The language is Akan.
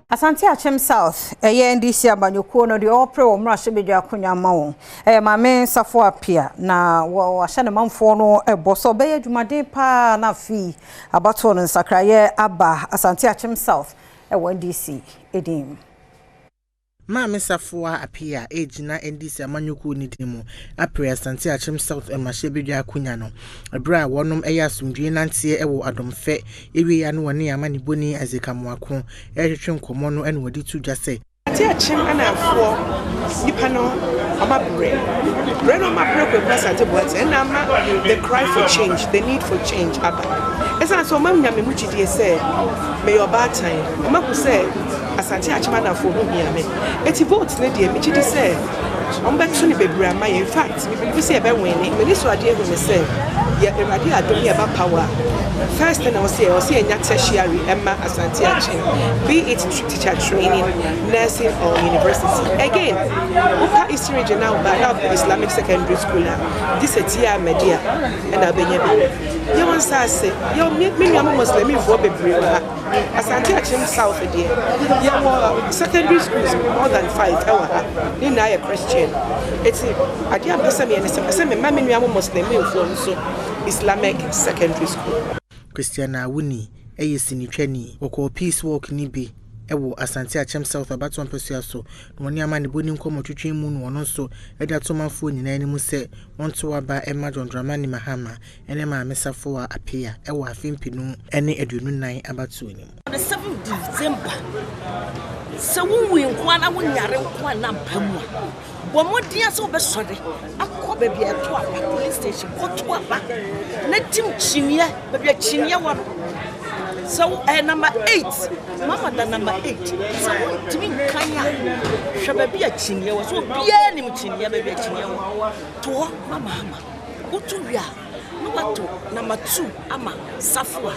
Asante Akyem South, NDC abanyoko no de opre wo mra hyebedu akonya ma won. Mame safo apia na wo ahye ne manfo no eboso be adwumaden pa na fi abato no nsakraye aba Asante Akyem South NDC edim. Mame safo apia ejina NDC amanyoko ni dimu apre Asante Akyem South hyebedu akonya no. Ebra wonom asumdwe nante ewo Adom fe ewi ya no woni amane boni azekamoako ehwehwe nkomo no ene wodi tu dwase Asante Akyem anafo nipa no amabre no mabre ko Asante Boate and ama the cry for change, the need for change aba esa so mam nyame mu chidie say may your bad time amaku say Asante Akyem anafo hu hia me eti vote ne die me chidi say ombetu ni bebre ama in fact me believe say e be win ni me so ade hu me say ya erade Adom ya ba power. First thing I was say enya tertiary Emma Asante Akyem, be it teacher training, nursing or university. Again, Upper Eastern Region now by Islamic secondary school. This is Tia Media and Abenyabi. You want to say, you many Muslim for bebre Asante Akyem South there. You secondary schools more than 5 hours. You know Christian. It's I didn't person me and say me many Muslim for so Islamic secondary school. Christiana Wuni sinitwani woko peace walk ni bi ewo Asante Akyem South abato ampesua so woni amane boni nkomo twetwe mu no wono so eda tomanfo nyina ni mu se wonto aba ema Dondramani Mahama ene ma mesafo apia ewo afimpinu ene edununan abato ni the 7th December so we nkwa na wonyare nkwa na mpamu Bomodia so be sorry akoba bia to aba police station ko to aba na tim chinia bia chinia wa so number 8 mama da number 8 so timi kanya hweba bia chinia wa so bia nim chinia bia chinia wa to mama utu wia no wato number 2 ama safwa